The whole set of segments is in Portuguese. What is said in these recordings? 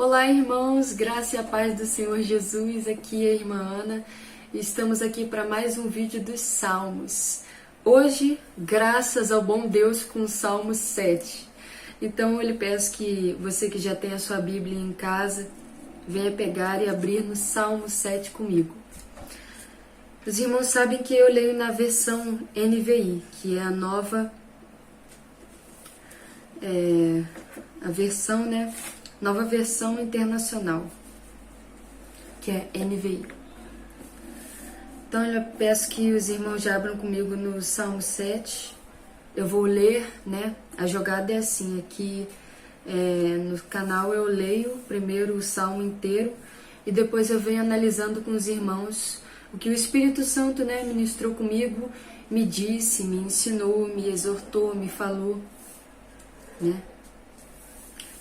Olá, irmãos, graça e a paz do Senhor Jesus. Aqui é a irmã Ana e estamos aqui para mais um vídeo dos Salmos. Hoje, graças ao bom Deus, com o Salmo 7. Então, eu lhe peço que você que já tem a sua Bíblia em casa, venha pegar e abrir no Salmo 7 comigo. Os irmãos sabem que eu leio na versão NVI, que é a nova nova versão internacional, que é NVI. Então eu peço que os irmãos já abram comigo no Salmo 7. Eu vou ler, a jogada é assim, aqui no canal eu leio primeiro o Salmo inteiro e depois eu venho analisando com os irmãos o que o Espírito Santo ministrou comigo, me disse, me ensinou, me exortou, me falou,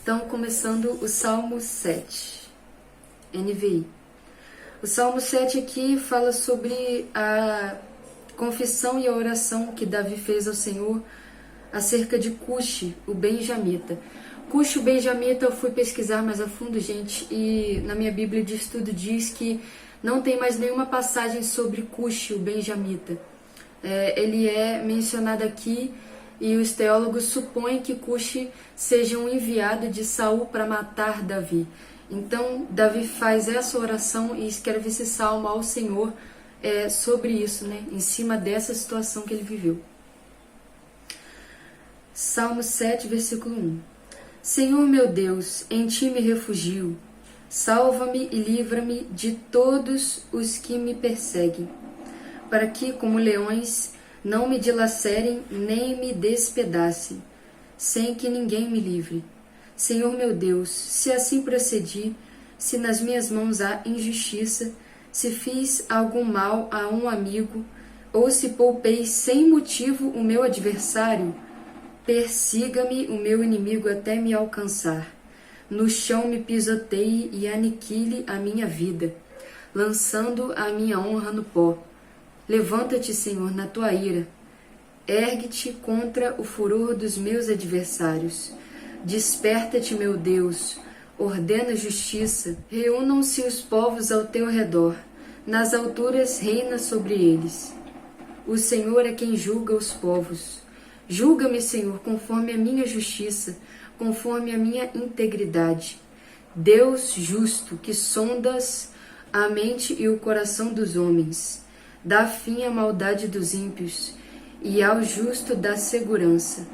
Então, começando o Salmo 7, NVI. O Salmo 7 aqui fala sobre a confissão e a oração que Davi fez ao Senhor acerca de Cushi, o benjamita. Cushi, o benjamita, eu fui pesquisar mais a fundo, gente, e na minha Bíblia de estudo diz que não tem mais nenhuma passagem sobre Cushi, o benjamita. Ele é mencionado aqui e os teólogos supõem que Cushi seja um enviado de Saul para matar Davi. Então, Davi faz essa oração e escreve esse salmo ao Senhor sobre isso, em cima dessa situação que ele viveu. Salmo 7, versículo 1. Senhor meu Deus, em ti me refugio. Salva-me e livra-me de todos os que me perseguem, para que, como leões, não me dilacerem nem me despedacem, sem que ninguém me livre. Senhor meu Deus, se assim procedi, se nas minhas mãos há injustiça, se fiz algum mal a um amigo, ou se poupei sem motivo o meu adversário, persiga-me o meu inimigo até me alcançar. No chão me pisoteie e aniquile a minha vida, lançando a minha honra no pó. Levanta-te, Senhor, na tua ira. Ergue-te contra o furor dos meus adversários. Desperta-te, meu Deus. Ordena justiça. Reúnam-se os povos ao teu redor. Nas alturas reina sobre eles. O Senhor é quem julga os povos. Julga-me, Senhor, conforme a minha justiça, conforme a minha integridade. Deus justo, que sondas a mente e o coração dos homens, dá fim à maldade dos ímpios, e ao justo dá segurança.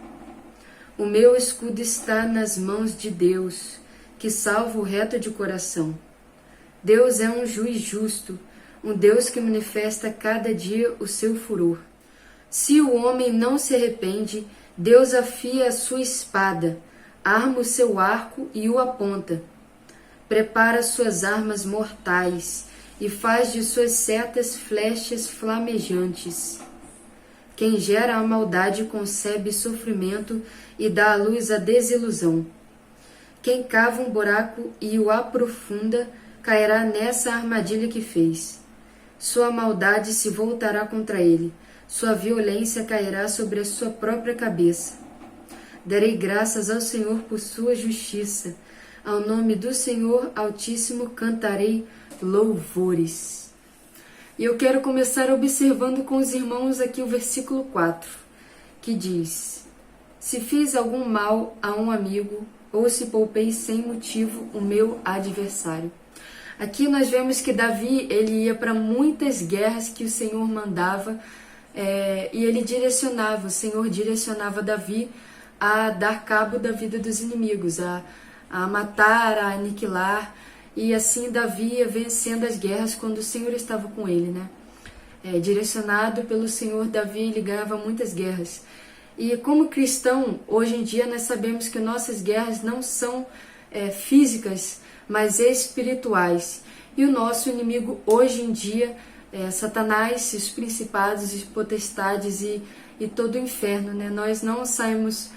O meu escudo está nas mãos de Deus, que salva o reto de coração. Deus é um juiz justo, um Deus que manifesta cada dia o seu furor. Se o homem não se arrepende, Deus afia a sua espada, arma o seu arco e o aponta. Prepara suas armas mortais e faz de suas setas flechas flamejantes. Quem gera a maldade concebe sofrimento e dá à luz a desilusão. Quem cava um buraco e o aprofunda cairá nessa armadilha que fez. Sua maldade se voltará contra ele, sua violência cairá sobre a sua própria cabeça. Darei graças ao Senhor por sua justiça. Ao nome do Senhor Altíssimo cantarei louvores. E eu quero começar observando com os irmãos aqui o versículo 4, que diz: se fiz algum mal a um amigo, ou se poupei sem motivo o meu adversário. Aqui nós vemos que Davi, ele ia para muitas guerras que o Senhor mandava, e ele direcionava, o Senhor direcionava Davi a dar cabo da vida dos inimigos, a matar, a aniquilar, e assim Davi ia vencendo as guerras quando o Senhor estava com ele, direcionado pelo Senhor, Davi ele ganhava muitas guerras. E como cristão, hoje em dia nós sabemos que nossas guerras não são físicas, mas espirituais. E o nosso inimigo hoje em dia é Satanás, os principados e potestades e todo o inferno, Nós não saímos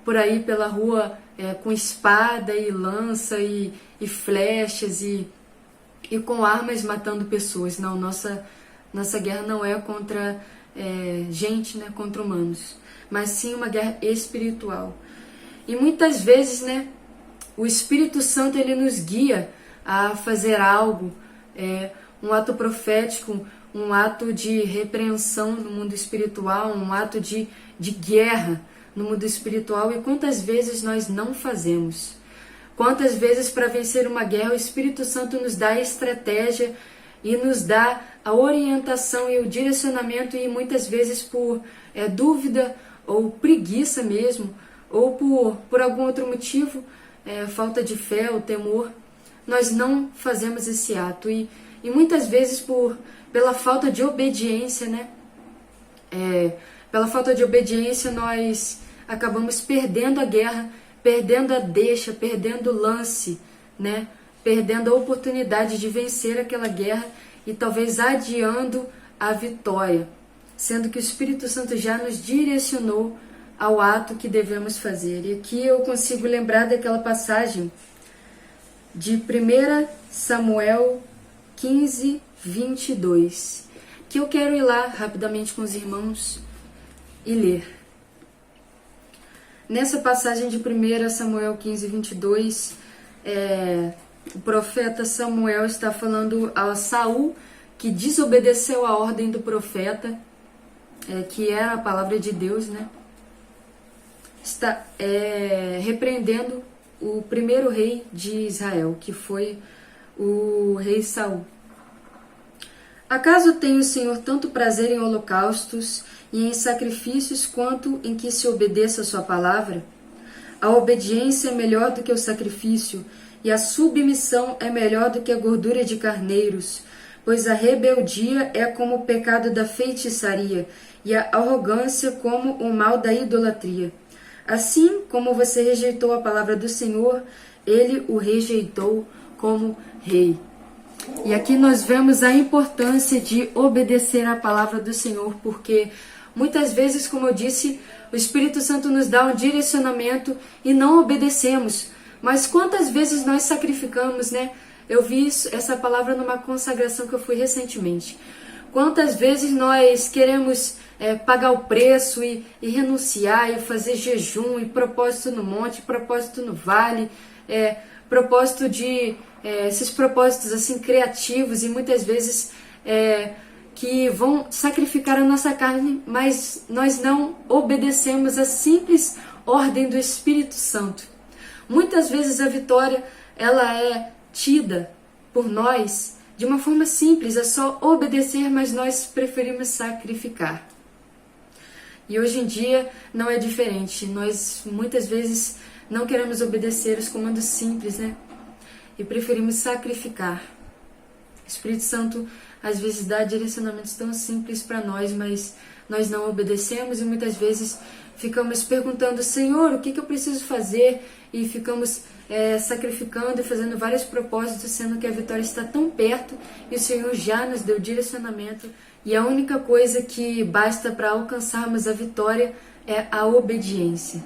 por aí pela rua com espada e lança e flechas e com armas matando pessoas. Não, nossa guerra não é contra gente, contra humanos, mas sim uma guerra espiritual. E muitas vezes, o Espírito Santo ele nos guia a fazer algo, um ato profético, um ato de repreensão no mundo espiritual, um ato de guerra no mundo espiritual. E quantas vezes nós não fazemos? Quantas vezes, para vencer uma guerra, o Espírito Santo nos dá a estratégia e nos dá a orientação e o direcionamento, e muitas vezes por dúvida ou preguiça mesmo, ou por algum outro motivo, falta de fé ou temor, nós não fazemos esse ato. E muitas vezes pela falta de obediência, né? Pela falta de obediência nós acabamos perdendo a guerra, perdendo a deixa, perdendo o lance, né? Perdendo a oportunidade de vencer aquela guerra e talvez adiando a vitória, sendo que o Espírito Santo já nos direcionou ao ato que devemos fazer. E aqui eu consigo lembrar daquela passagem de 1 Samuel 15, 22, que eu quero ir lá rapidamente com os irmãos e ler. Nessa passagem de 1 Samuel 15, 22, o profeta Samuel está falando a Saul, que desobedeceu a ordem do profeta, que era a palavra de Deus, né? Está repreendendo o primeiro rei de Israel, que foi o rei Saul. Acaso tem o Senhor tanto prazer em holocaustos e em sacrifícios quanto em que se obedeça a sua palavra? A obediência é melhor do que o sacrifício, e a submissão é melhor do que a gordura de carneiros, pois a rebeldia é como o pecado da feitiçaria, e a arrogância como o mal da idolatria. Assim como você rejeitou a palavra do Senhor, ele o rejeitou como rei. E aqui nós vemos a importância de obedecer à palavra do Senhor, porque muitas vezes, como eu disse, o Espírito Santo nos dá um direcionamento e não obedecemos. Mas quantas vezes nós sacrificamos, né? Eu vi essa palavra numa consagração que eu fui recentemente. Quantas vezes nós queremos pagar o preço e renunciar e fazer jejum e propósito no monte, propósito no vale, propósito de esses propósitos assim criativos, e muitas vezes que vão sacrificar a nossa carne, mas nós não obedecemos a simples ordem do Espírito Santo. Muitas vezes a vitória ela é tida por nós de uma forma simples, é só obedecer, mas nós preferimos sacrificar. E hoje em dia não é diferente. Nós muitas vezes não queremos obedecer os comandos simples, né? E preferimos sacrificar. O Espírito Santo às vezes dá direcionamentos tão simples para nós, mas nós não obedecemos e muitas vezes ficamos perguntando: Senhor, o que eu preciso fazer? E ficamos sacrificando e fazendo vários propósitos, sendo que a vitória está tão perto e o Senhor já nos deu direcionamento. E a única coisa que basta para alcançarmos a vitória é a obediência.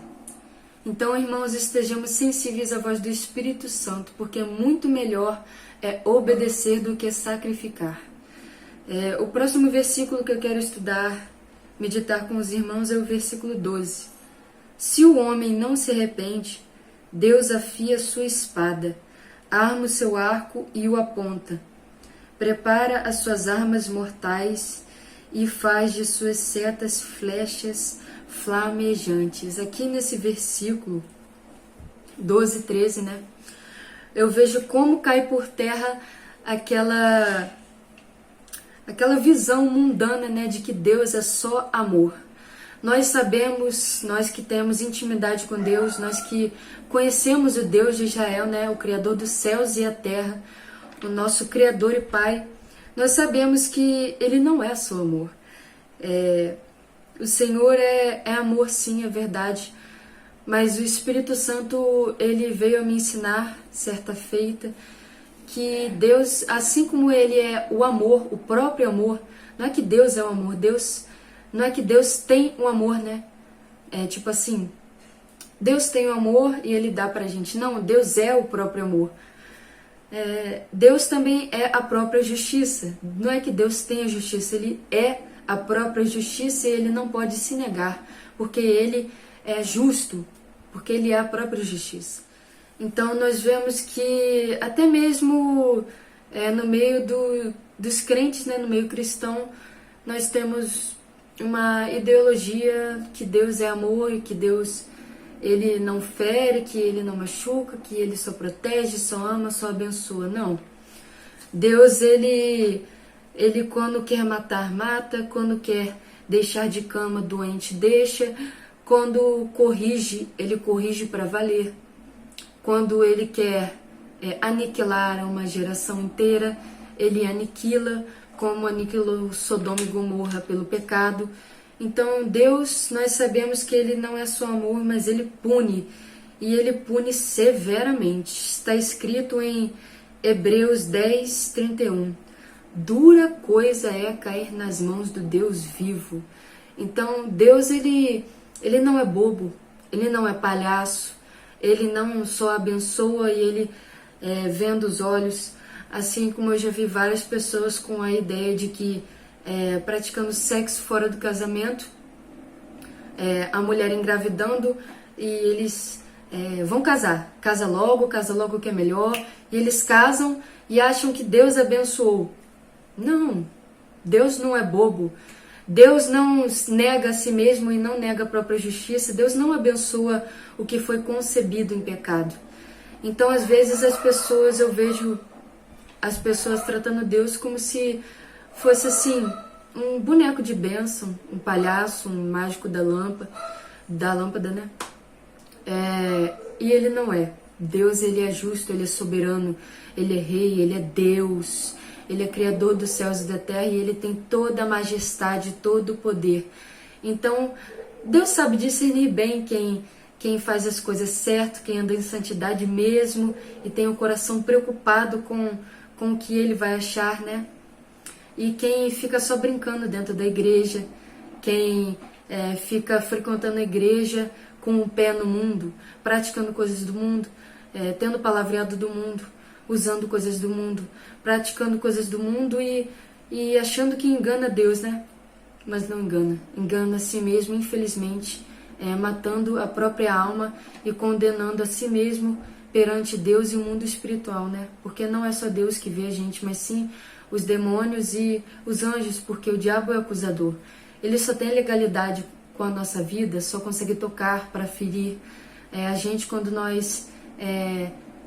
Então, irmãos, estejamos sensíveis à voz do Espírito Santo, porque é muito melhor obedecer do que sacrificar. O próximo versículo que eu quero estudar, meditar com os irmãos, é o versículo 12. Se o homem não se arrepende, Deus afia sua espada, arma o seu arco e o aponta. Prepara as suas armas mortais e faz de suas setas flechas flamejantes. Aqui nesse versículo 12, 13, né? Eu vejo como cai por terra aquela visão mundana, né, de que Deus é só amor. Nós sabemos, nós que temos intimidade com Deus, nós que conhecemos o Deus de Israel, né, o Criador dos céus e a terra, o nosso Criador e Pai, nós sabemos que Ele não é só amor. O Senhor é amor, sim, é verdade, mas o Espírito Santo, Ele veio a me ensinar, certa feita, que Deus, assim como Ele é o amor, o próprio amor, não é que Deus é o amor, não é que Deus tem o amor, né? Tipo assim, Deus tem o amor e Ele dá pra gente. Não, Deus é o próprio amor. Deus também é a própria justiça. Não é que Deus tem a justiça, Ele é a própria justiça e Ele não pode se negar, porque Ele é justo, porque Ele é a própria justiça. Então nós vemos que até mesmo no meio dos crentes, né, no meio cristão, nós temos uma ideologia que Deus é amor e que Deus ele não fere, que ele não machuca, que ele só protege, só ama, só abençoa. Não. Deus, ele quando quer matar, mata, quando quer deixar de cama doente, deixa, quando corrige, ele corrige para valer. Quando ele quer aniquilar uma geração inteira, ele aniquila, como aniquilou Sodoma e Gomorra pelo pecado. Então Deus, nós sabemos que ele não é só amor, mas ele pune, e ele pune severamente. Está escrito em Hebreus 10, 31. Dura coisa é cair nas mãos do Deus vivo. Então Deus, ele não é bobo, ele não é palhaço, ele não só abençoa e ele venda os olhos, assim como eu já vi várias pessoas com a ideia de que praticando sexo fora do casamento, a mulher engravidando e eles vão casar, casa logo que é melhor, e eles casam e acham que Deus abençoou. Não, Deus não é bobo, Deus não nega a si mesmo e não nega a própria justiça, Deus não abençoa o que foi concebido em pecado. Então às vezes eu vejo as pessoas tratando Deus como se fosse assim, um boneco de bênção, um palhaço, um mágico da lâmpada, né? E ele não é. Deus, ele é justo, ele é soberano, ele é rei, ele é Deus, ele é criador dos céus e da terra e ele tem toda a majestade, todo o poder. Então, Deus sabe discernir bem quem faz as coisas certo, quem anda em santidade mesmo e tem o coração preocupado com o que ele vai achar, né? E quem fica só brincando dentro da igreja, quem fica frequentando a igreja com o pé no mundo, praticando coisas do mundo, tendo palavreado do mundo, usando coisas do mundo, praticando coisas do mundo e achando que engana Deus, né? Mas não engana, engana a si mesmo, infelizmente, matando a própria alma e condenando a si mesmo perante Deus e o mundo espiritual, né? Porque não é só Deus que vê a gente, mas sim os demônios e os anjos, porque o diabo é acusador. Ele só tem legalidade com a nossa vida, só consegue tocar para ferir a gente quando nós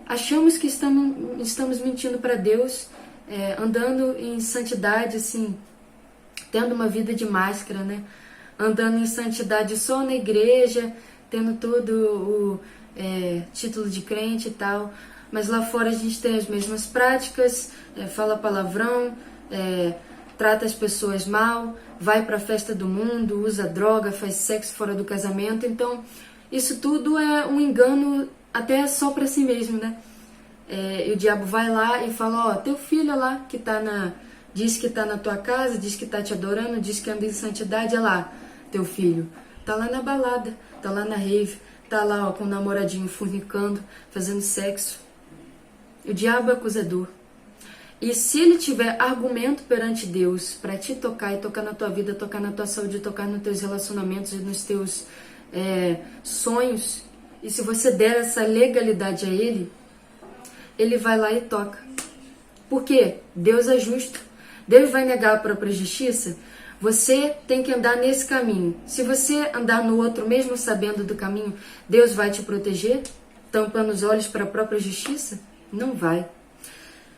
achamos que estamos mentindo para Deus, andando em santidade, assim, tendo uma vida de máscara, né? Andando em santidade só na igreja, tendo todo o título de crente e tal, mas lá fora a gente tem as mesmas práticas, fala palavrão, trata as pessoas mal, vai para a festa do mundo, usa droga, faz sexo fora do casamento. Então isso tudo é um engano até só para si mesmo, né? E o diabo vai lá e fala, ó, teu filho lá que diz que tá na tua casa, diz que tá te adorando, diz que anda em santidade, é lá, teu filho tá lá na balada, tá lá na rave, tá lá, ó, com o namoradinho fornicando, fazendo sexo. O diabo é acusador. E se ele tiver argumento perante Deus para te tocar e tocar na tua vida, tocar na tua saúde, tocar nos teus relacionamentos e nos teus sonhos, e se você der essa legalidade a ele, ele vai lá e toca. Por quê? Deus é justo. Deus vai negar a própria justiça? Você tem que andar nesse caminho. Se você andar no outro, mesmo sabendo do caminho, Deus vai te proteger, tampando os olhos para a própria justiça? Não vai.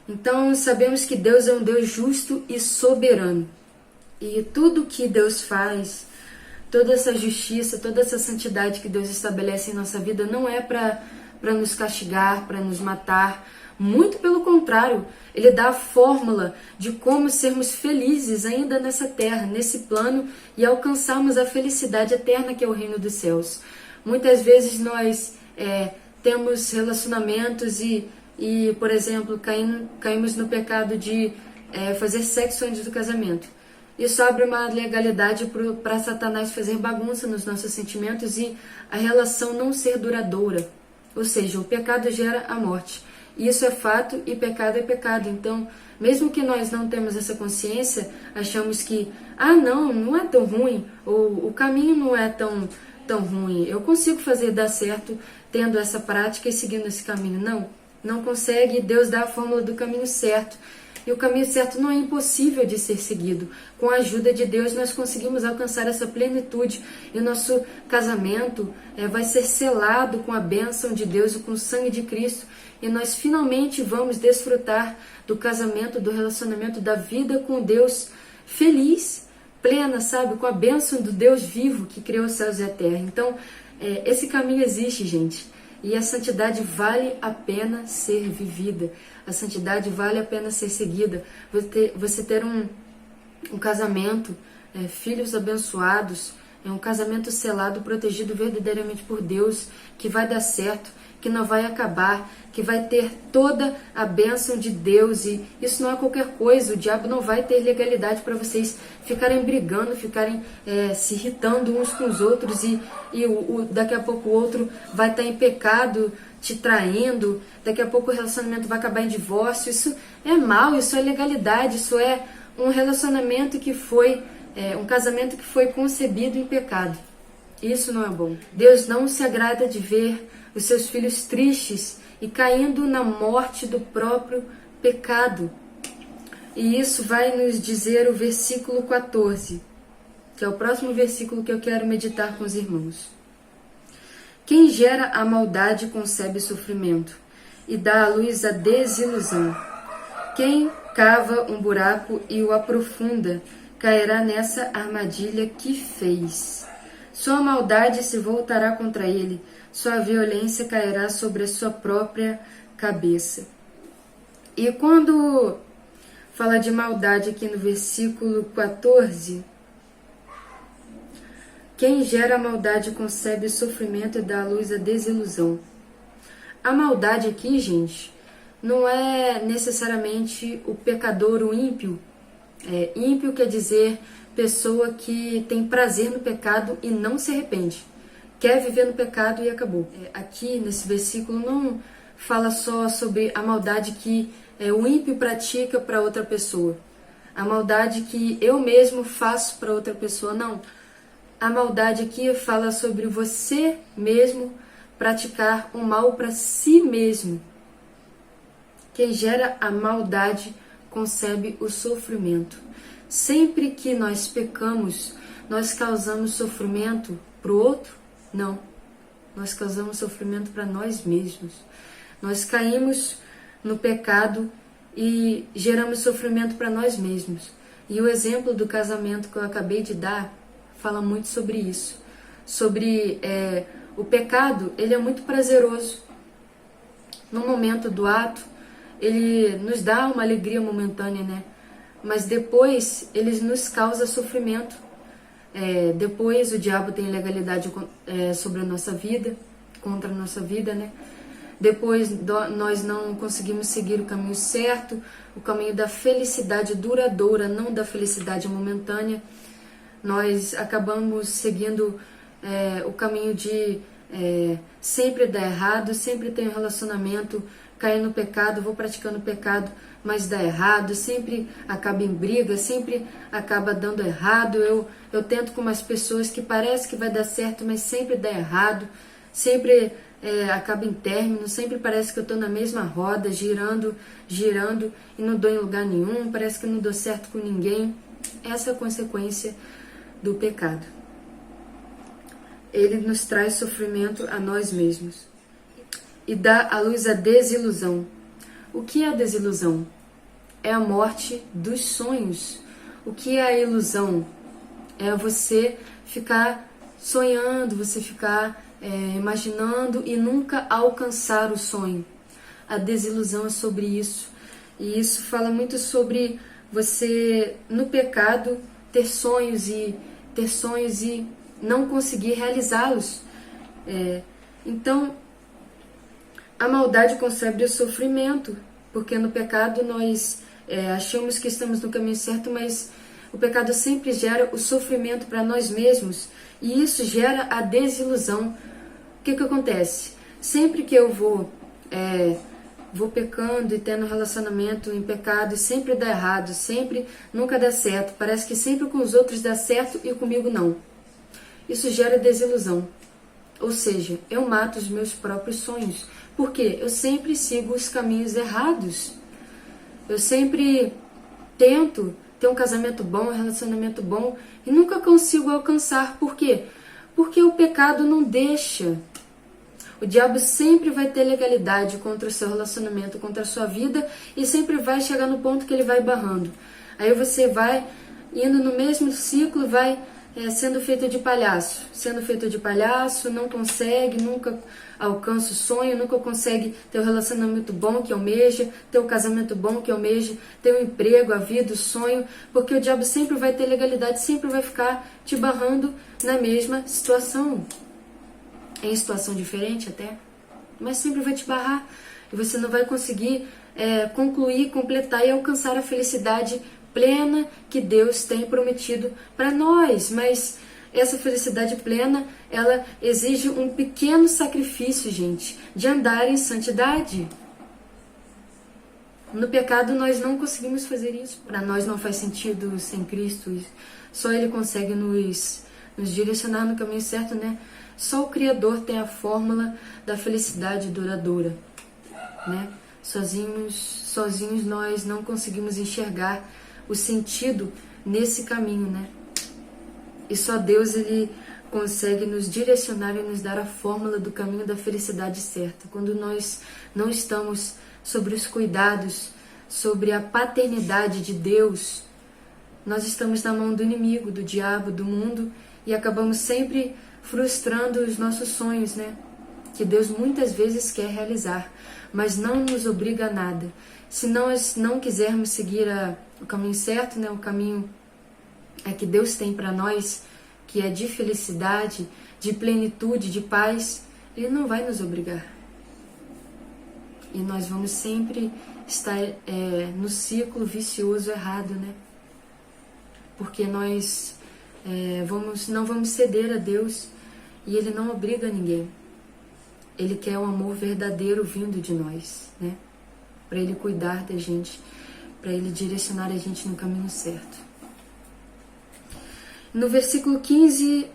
Então, sabemos que Deus é um Deus justo e soberano. E tudo que Deus faz, toda essa justiça, toda essa santidade que Deus estabelece em nossa vida, não é para nos castigar, para nos matar. Muito pelo contrário, Ele dá a fórmula de como sermos felizes ainda nessa terra, nesse plano, e alcançarmos a felicidade eterna que é o reino dos céus. Muitas vezes nós temos relacionamentos e, por exemplo, caímos no pecado de fazer sexo antes do casamento. Isso abre uma legalidade para Satanás fazer bagunça nos nossos sentimentos e a relação não ser duradoura. Ou seja, o pecado gera a morte. Isso é fato e pecado é pecado. Então, mesmo que nós não temos essa consciência, achamos que, não é tão ruim, ou o caminho não é tão ruim. Eu consigo fazer dar certo, tendo essa prática e seguindo esse caminho. Não, não consegue. Deus dá a fórmula do caminho certo. E o caminho certo não é impossível de ser seguido. Com a ajuda de Deus, nós conseguimos alcançar essa plenitude. E o nosso casamento vai ser selado com a bênção de Deus e com o sangue de Cristo. E nós finalmente vamos desfrutar do casamento, do relacionamento, da vida com Deus feliz, plena, sabe? Com a bênção do Deus vivo que criou os céus e a terra. Então, esse caminho existe, gente. E a santidade vale a pena ser vivida. A santidade vale a pena ser seguida. Você ter um casamento, filhos abençoados, um casamento selado, protegido verdadeiramente por Deus, que vai dar certo, que não vai acabar, que vai ter toda a bênção de Deus. E isso não é qualquer coisa. O diabo não vai ter legalidade para vocês ficarem brigando, ficarem se irritando uns com os outros e daqui a pouco o outro vai estar em pecado, te traindo, daqui a pouco o relacionamento vai acabar em divórcio. Isso é mal, isso é legalidade, isso é um relacionamento que foi, um casamento que foi concebido em pecado. Isso não é bom. Deus não se agrada de ver os seus filhos tristes e caindo na morte do próprio pecado. E isso vai nos dizer o versículo 14, que é o próximo versículo que eu quero meditar com os irmãos. Quem gera a maldade concebe sofrimento e dá à luz a desilusão. Quem cava um buraco e o aprofunda cairá nessa armadilha que fez. Sua maldade se voltará contra ele, sua violência cairá sobre a sua própria cabeça. E quando fala de maldade aqui no versículo 14, quem gera a maldade concebe sofrimento e dá à luz a desilusão. A maldade aqui, gente, não é necessariamente o pecador, o ímpio. Ímpio quer dizer pessoa que tem prazer no pecado e não se arrepende. Quer viver no pecado e acabou. Aqui nesse versículo não fala só sobre a maldade que o ímpio pratica para outra pessoa. A maldade que eu mesmo faço para outra pessoa, não. A maldade aqui fala sobre você mesmo praticar o mal para si mesmo. Quem gera a maldade concebe o sofrimento. Sempre que nós pecamos, nós causamos sofrimento para o outro? Não. Nós causamos sofrimento para nós mesmos. Nós caímos no pecado e geramos sofrimento para nós mesmos. E o exemplo do casamento que eu acabei de dar fala muito sobre isso. Sobre o pecado, ele é muito prazeroso. No momento do ato, ele nos dá uma alegria momentânea, né? Mas depois ele nos causa sofrimento. Depois o diabo tem legalidade sobre a nossa vida, contra a nossa vida, né? Depois nós não conseguimos seguir o caminho certo, o caminho da felicidade duradoura, não da felicidade momentânea. Nós acabamos seguindo o caminho de sempre dar errado, sempre ter um relacionamento, cair no pecado, vou praticando pecado, mas dá errado, sempre acaba em briga, sempre acaba dando errado. Eu tento com umas pessoas que parece que vai dar certo, mas sempre dá errado, sempre acaba em término, sempre parece que eu estou na mesma roda, girando e não dou em lugar nenhum, parece que não dou certo com ninguém. Essa é a consequência do pecado. Ele nos traz sofrimento a nós mesmos e dá à luz a desilusão. O que é a desilusão? É a morte dos sonhos. O que é a ilusão? É você ficar sonhando, você ficar imaginando e nunca alcançar o sonho. A desilusão é sobre isso. E isso fala muito sobre você, no pecado, ter sonhos e não conseguir realizá-los. Então, a maldade concebe o sofrimento, porque no pecado nós achamos que estamos no caminho certo, mas o pecado sempre gera o sofrimento para nós mesmos, e isso gera a desilusão. O que acontece? Sempre que eu vou pecando e tendo relacionamento em pecado, e sempre dá errado, sempre nunca dá certo, parece que sempre com os outros dá certo e comigo não. Isso gera desilusão. Ou seja, eu mato os meus próprios sonhos. Por quê? Eu sempre sigo os caminhos errados. Eu sempre tento ter um casamento bom, um relacionamento bom, e nunca consigo alcançar. Por quê? Porque o pecado não deixa. O diabo sempre vai ter legalidade contra o seu relacionamento, contra a sua vida, e sempre vai chegar no ponto que ele vai barrando. Aí você vai indo no mesmo ciclo, vai sendo feito de palhaço, não consegue, nunca alcança o sonho, nunca consegue ter o relacionamento bom que almeja, ter o casamento bom que almeja, ter o emprego, a vida, o sonho, porque o diabo sempre vai ter legalidade, sempre vai ficar te barrando na mesma situação. Em situação diferente até, mas sempre vai te barrar e você não vai conseguir concluir, completar e alcançar a felicidade plena que Deus tem prometido para nós. Mas essa felicidade plena, ela exige um pequeno sacrifício, gente, de andar em santidade. No pecado nós não conseguimos fazer isso. Para nós não faz sentido sem Cristo. Só Ele consegue nos direcionar no caminho certo, né? Só o Criador tem a fórmula da felicidade duradoura, né? Sozinhos nós não conseguimos enxergar o sentido nesse caminho, né? E só Deus, Ele consegue nos direcionar e nos dar a fórmula do caminho da felicidade certa. Quando nós não estamos sobre os cuidados, sobre a paternidade de Deus, nós estamos na mão do inimigo, do diabo, do mundo, e acabamos sempre frustrando os nossos sonhos, né? Que Deus muitas vezes quer realizar, mas não nos obriga a nada. Se nós não quisermos seguir o caminho certo, né? O caminho que Deus tem para nós, que é de felicidade, de plenitude, de paz, Ele não vai nos obrigar. E nós vamos sempre estar no ciclo vicioso errado, né? Porque nós não vamos ceder a Deus. E Ele não obriga ninguém. Ele quer um amor verdadeiro vindo de nós, né? Para Ele cuidar da gente, para Ele direcionar a gente no caminho certo. No versículo 15,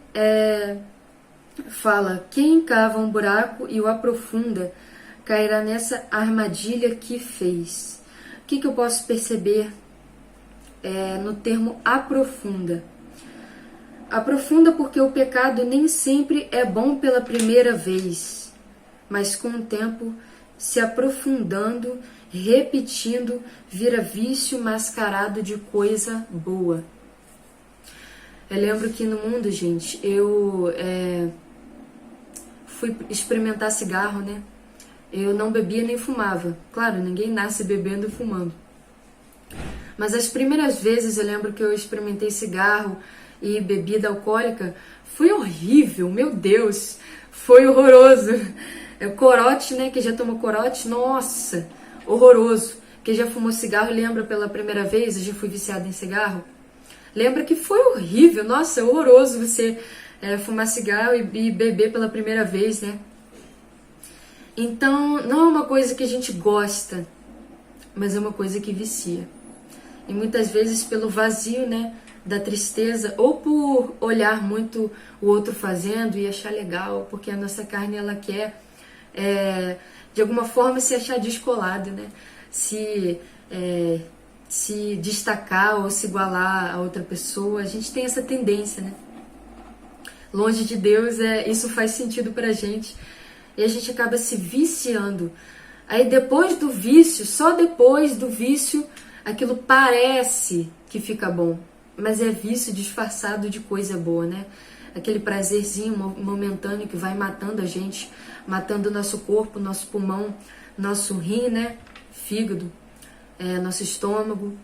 fala: quem cava um buraco e o aprofunda, cairá nessa armadilha que fez. O que eu posso perceber no termo aprofunda? Aprofunda porque o pecado nem sempre é bom pela primeira vez, mas com o tempo, se aprofundando, repetindo, vira vício mascarado de coisa boa. Eu lembro que no mundo, gente, eu fui experimentar cigarro, né? Eu não bebia nem fumava. Claro, ninguém nasce bebendo e fumando. Mas as primeiras vezes eu lembro que eu experimentei cigarro e bebida alcoólica, foi horrível, meu Deus, foi horroroso. Corote, né, que já tomou corote, nossa, horroroso. Quem já fumou cigarro lembra pela primeira vez, eu já fui viciada em cigarro, lembra que foi horrível, nossa, horroroso você fumar cigarro e beber pela primeira vez, né? Então, não é uma coisa que a gente gosta, mas é uma coisa que vicia. E muitas vezes pelo vazio, né, da tristeza, ou por olhar muito o outro fazendo e achar legal, porque a nossa carne, ela quer de alguma forma se achar descolado, né? Se destacar ou se igualar a outra pessoa. A gente tem essa tendência, né? Longe de Deus, isso faz sentido pra gente, e a gente acaba se viciando. Aí depois do vício, só depois do vício, aquilo parece que fica bom, mas é vício disfarçado de coisa boa, né? Aquele prazerzinho momentâneo que vai matando a gente, matando o nosso corpo, nosso pulmão, nosso rim, né? Fígado, nosso estômago,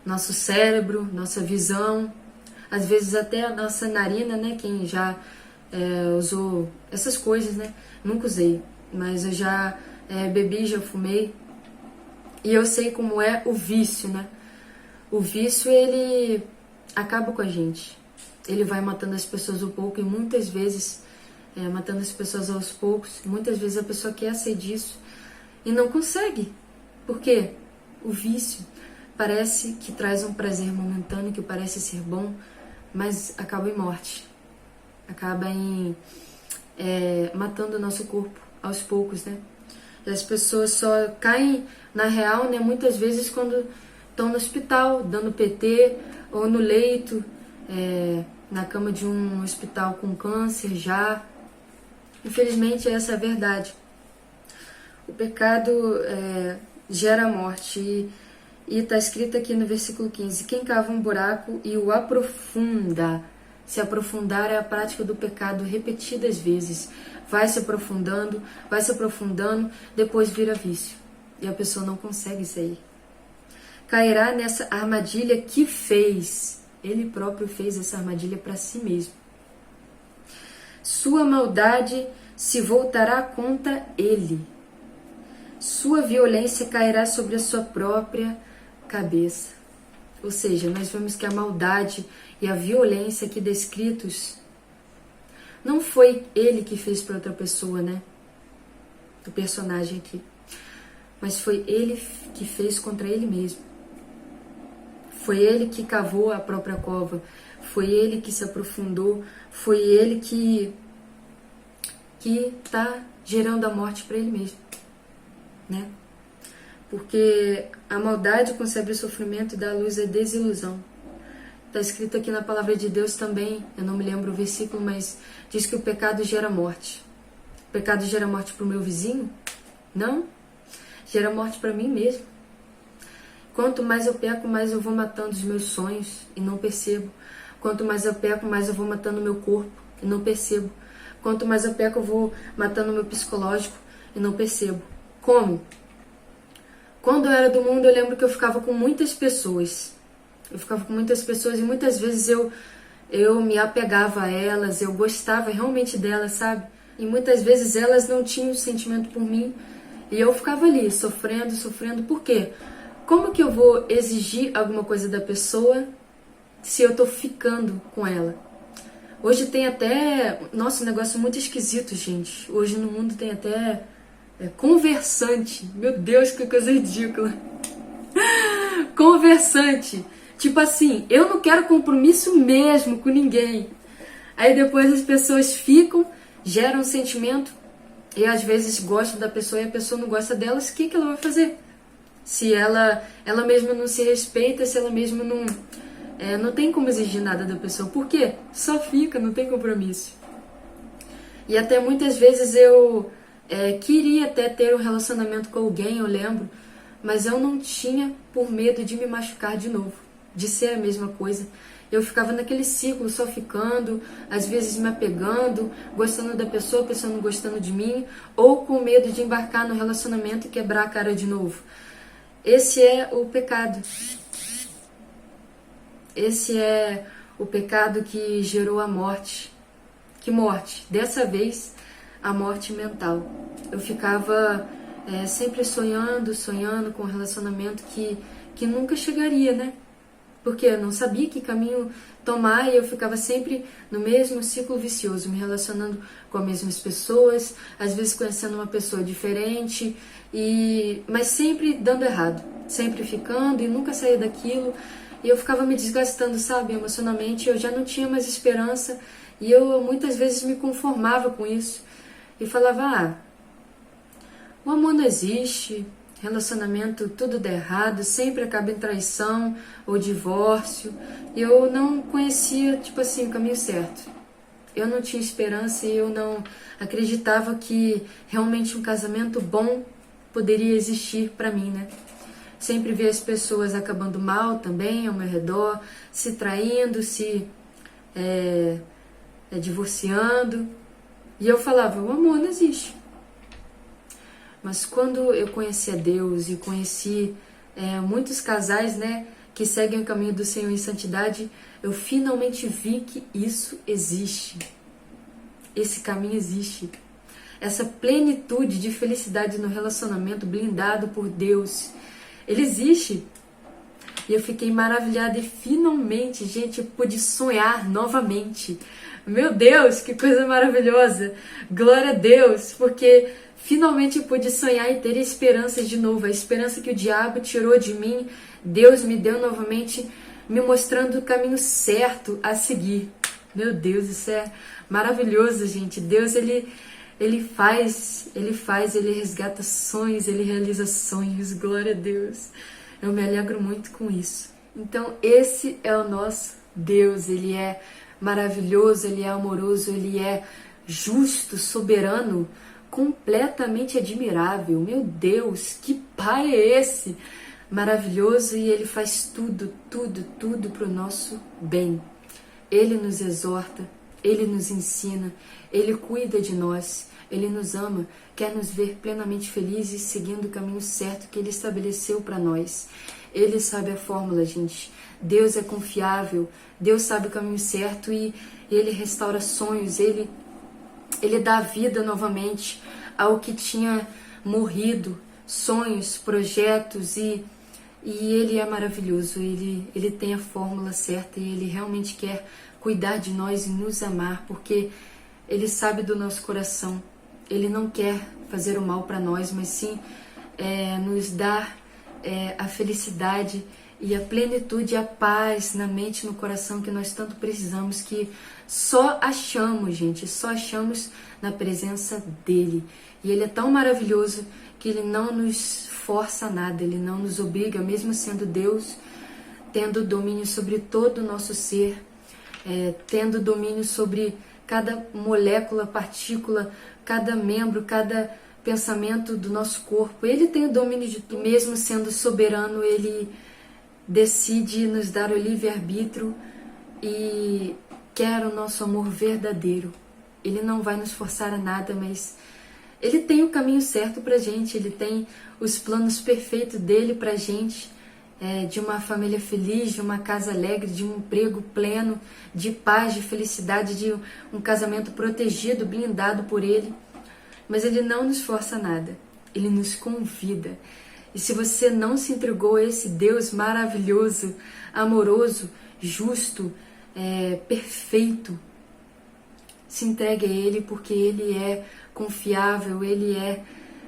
nosso cérebro, nossa visão, às vezes até a nossa narina, né? Quem já usou essas coisas, né? Nunca usei, mas eu já bebi, já fumei, e eu sei como é o vício, né? O vício, ele acaba com a gente. Ele vai matando as pessoas um pouco, e muitas vezes, matando as pessoas aos poucos, muitas vezes a pessoa quer sair disso e não consegue. Por quê? O vício parece que traz um prazer momentâneo, que parece ser bom, mas acaba em morte. Acaba em matando o nosso corpo aos poucos, né? E as pessoas só caem na real, né, muitas vezes quando estão no hospital, dando PT, ou no leito, na cama de um hospital com câncer já. Infelizmente, essa é a verdade. O pecado gera morte. E está escrito aqui no versículo 15: quem cava um buraco e o aprofunda. Se aprofundar é a prática do pecado repetidas vezes. Vai se aprofundando, depois vira vício. E a pessoa não consegue sair. Cairá nessa armadilha que fez. Ele próprio fez essa armadilha para si mesmo. Sua maldade se voltará contra ele. Sua violência cairá sobre a sua própria cabeça. Ou seja, nós vemos que a maldade e a violência aqui descritos não foi ele que fez para outra pessoa, né? O personagem aqui. Mas foi ele que fez contra ele mesmo. Foi ele que cavou a própria cova. Foi ele que se aprofundou. Foi ele que está gerando a morte para ele mesmo, né? Porque a maldade concebe o sofrimento e dá à luz a desilusão. Está escrito aqui na palavra de Deus também, eu não me lembro o versículo, mas diz que o pecado gera morte. O pecado gera morte para o meu vizinho? Não. Gera morte para mim mesmo. Quanto mais eu peco, mais eu vou matando os meus sonhos e não percebo. Quanto mais eu peco, mais eu vou matando o meu corpo e não percebo. Quanto mais eu peco, eu vou matando o meu psicológico e não percebo. Como? Quando eu era do mundo, eu lembro que eu ficava com muitas pessoas. E muitas vezes eu me apegava a elas, eu gostava realmente delas, sabe? E muitas vezes elas não tinham sentimento por mim e eu ficava ali, sofrendo. Por quê? Como que eu vou exigir alguma coisa da pessoa se eu tô ficando com ela? Hoje tem até... Nossa, um negócio muito esquisito, gente. Hoje no mundo tem até conversante. Meu Deus, que coisa ridícula. Conversante. Tipo assim, eu não quero compromisso mesmo com ninguém. Aí depois as pessoas ficam, geram um sentimento e às vezes gostam da pessoa e a pessoa não gosta delas. O que ela vai fazer? Se ela mesma não se respeita, se ela mesma não tem como exigir nada da pessoa. Por quê? Só fica, não tem compromisso. E até muitas vezes eu queria até ter um relacionamento com alguém, eu lembro, mas eu não tinha por medo de me machucar de novo, de ser a mesma coisa. Eu ficava naquele ciclo, só ficando, às vezes me apegando, gostando da pessoa, a pessoa não gostando de mim, ou com medo de embarcar no relacionamento e quebrar a cara de novo. Esse é o pecado. Esse é o pecado que gerou a morte. Que morte? Dessa vez, a morte mental. Eu ficava sempre sonhando com um relacionamento que nunca chegaria, né? Porque eu não sabia que caminho tomar e eu ficava sempre no mesmo ciclo vicioso, me relacionando com as mesmas pessoas, às vezes conhecendo uma pessoa diferente, mas sempre dando errado, sempre ficando e nunca saía daquilo. E eu ficava me desgastando, sabe, emocionalmente, eu já não tinha mais esperança e eu muitas vezes me conformava com isso e falava, o amor não existe, relacionamento tudo dá errado, sempre acaba em traição ou divórcio. E eu não conhecia, tipo assim, o caminho certo. Eu não tinha esperança e eu não acreditava que realmente um casamento bom poderia existir para mim, né? Sempre via as pessoas acabando mal também ao meu redor, se traindo, se divorciando. E eu falava, o amor não existe. Mas quando eu conheci a Deus e conheci muitos casais, né, que seguem o caminho do Senhor em santidade, eu finalmente vi que isso existe. Esse caminho existe. Essa plenitude de felicidade no relacionamento blindado por Deus, ele existe. E eu fiquei maravilhada e finalmente, gente, eu pude sonhar novamente. Meu Deus, que coisa maravilhosa! Glória a Deus, porque finalmente eu pude sonhar e ter esperança de novo. A esperança que o diabo tirou de mim, Deus me deu novamente, me mostrando o caminho certo a seguir. Meu Deus, isso é maravilhoso, gente. Deus, ele faz, ele resgata sonhos, ele realiza sonhos. Glória a Deus. Eu me alegro muito com isso. Então, esse é o nosso Deus. Ele é maravilhoso, ele é amoroso, ele é justo, soberano, completamente admirável. Meu Deus, que Pai é esse? Maravilhoso, e ele faz tudo para o nosso bem. Ele nos exorta, ele nos ensina, ele cuida de nós, ele nos ama, quer nos ver plenamente felizes, seguindo o caminho certo que ele estabeleceu para nós. Ele sabe a fórmula, gente. Deus é confiável, Deus sabe o caminho certo e ele restaura sonhos, ele dá vida novamente ao que tinha morrido, sonhos, projetos, e ele é maravilhoso, ele tem a fórmula certa e ele realmente quer cuidar de nós e nos amar, porque ele sabe do nosso coração. Ele não quer fazer o mal para nós, mas sim nos dar a felicidade e a plenitude e a paz na mente e no coração que nós tanto precisamos, que só achamos, gente, só achamos na presença dele. E ele é tão maravilhoso que ele não nos força a nada, ele não nos obriga, mesmo sendo Deus, tendo domínio sobre todo o nosso ser, tendo domínio sobre cada molécula, partícula, cada membro, cada pensamento do nosso corpo. Ele tem o domínio de tudo. Mesmo sendo soberano, ele decide nos dar o livre-arbítrio e quer o nosso amor verdadeiro. Ele não vai nos forçar a nada, mas ele tem o caminho certo pra gente, ele tem os planos perfeitos dele pra gente, de uma família feliz, de uma casa alegre, de um emprego pleno, de paz, de felicidade, de um casamento protegido, blindado por ele. Mas ele não nos força a nada, ele nos convida. E se você não se entregou a esse Deus maravilhoso, amoroso, justo, perfeito, se entregue a ele, porque ele é confiável, ele é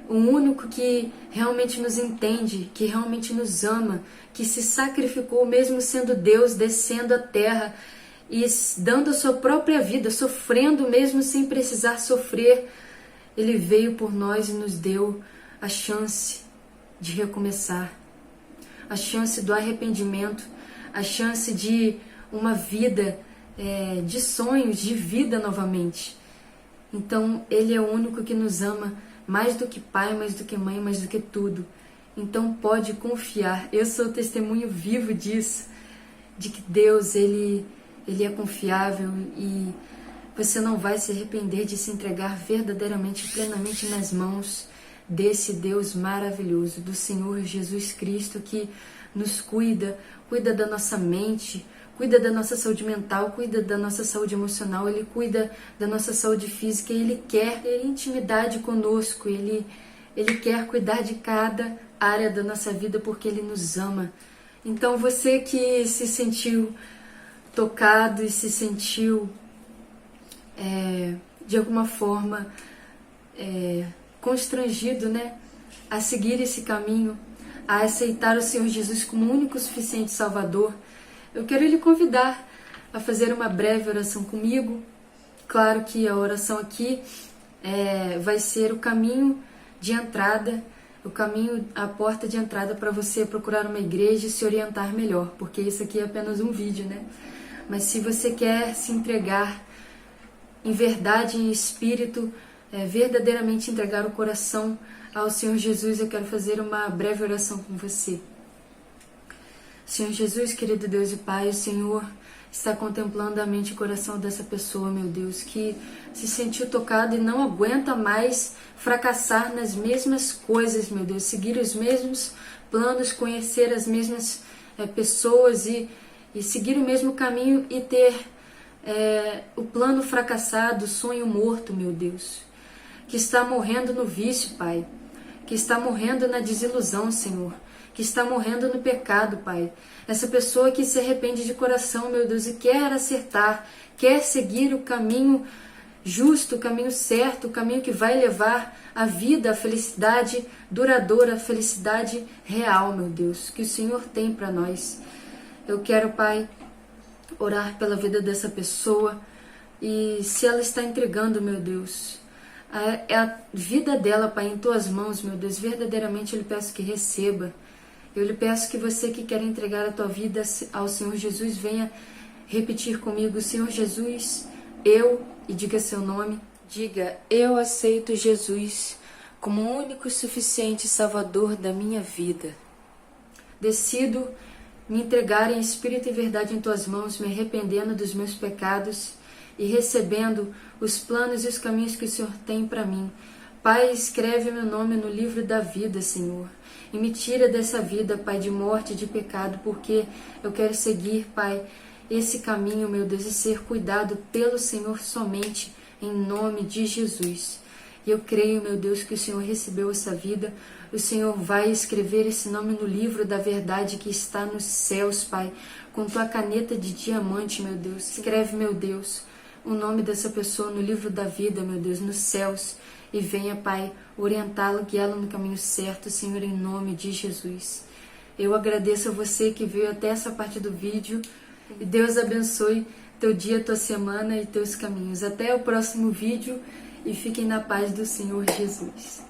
o único que realmente nos entende, que realmente nos ama, que se sacrificou mesmo sendo Deus, descendo à terra e dando a sua própria vida, sofrendo mesmo sem precisar sofrer. Ele veio por nós e nos deu a chance de recomeçar, a chance do arrependimento, a chance de uma vida de sonhos, de vida novamente. Então, ele é o único que nos ama mais do que pai, mais do que mãe, mais do que tudo. Então, pode confiar. Eu sou o testemunho vivo disso, de que Deus, ele é confiável e você não vai se arrepender de se entregar verdadeiramente, plenamente nas mãos desse Deus maravilhoso, do Senhor Jesus Cristo, que nos cuida da nossa mente, cuida da nossa saúde mental, cuida da nossa saúde emocional, ele cuida da nossa saúde física, ele quer ter intimidade conosco, ele quer cuidar de cada área da nossa vida porque ele nos ama. Então você que se sentiu tocado e se sentiu de alguma forma constrangido, né, a seguir esse caminho, a aceitar o Senhor Jesus como único e suficiente Salvador, eu quero lhe convidar a fazer uma breve oração comigo. Claro que a oração aqui vai ser o caminho de entrada, a porta de entrada para você procurar uma igreja e se orientar melhor, porque isso aqui é apenas um vídeo, né? Mas se você quer se entregar em verdade, em espírito, verdadeiramente entregar o coração ao Senhor Jesus, eu quero fazer uma breve oração com você. Senhor Jesus, querido Deus e Pai, o Senhor está contemplando a mente e o coração dessa pessoa, meu Deus, que se sentiu tocado e não aguenta mais fracassar nas mesmas coisas, meu Deus, seguir os mesmos planos, conhecer as mesmas pessoas e seguir o mesmo caminho e ter o plano fracassado, o sonho morto, meu Deus, que está morrendo no vício, Pai, que está morrendo na desilusão, Senhor, que está morrendo no pecado, Pai. Essa pessoa que se arrepende de coração, meu Deus, e quer acertar, quer seguir o caminho justo, o caminho certo, o caminho que vai levar a vida, a felicidade duradoura, a felicidade real, meu Deus, que o Senhor tem para nós. Eu quero, Pai, orar pela vida dessa pessoa, E se ela está entregando, meu Deus, a vida dela, Pai, em Tuas mãos, meu Deus, verdadeiramente eu lhe peço que receba. Eu lhe peço que você que quer entregar a tua vida ao Senhor Jesus, venha repetir comigo: Senhor Jesus, e diga seu nome, diga: eu aceito Jesus como o único e suficiente Salvador da minha vida. Decido me entregar em espírito e verdade em Tuas mãos, me arrependendo dos meus pecados e recebendo os planos e os caminhos que o Senhor tem para mim. Pai, escreve meu nome no livro da vida, Senhor, e me tira dessa vida, Pai, de morte e de pecado, porque eu quero seguir, Pai, esse caminho, meu Deus, e ser cuidado pelo Senhor somente, em nome de Jesus. E eu creio, meu Deus, que o Senhor recebeu essa vida, o Senhor vai escrever esse nome no livro da verdade que está nos céus, Pai, com Tua caneta de diamante, meu Deus. Escreve, meu Deus, o nome dessa pessoa no livro da vida, meu Deus, nos céus, e venha, Pai, orientá-lo, guiá-lo no caminho certo, Senhor, em nome de Jesus. Eu agradeço a você que veio até essa parte do vídeo, e Deus abençoe teu dia, tua semana e teus caminhos. Até o próximo vídeo, e fiquem na paz do Senhor Jesus.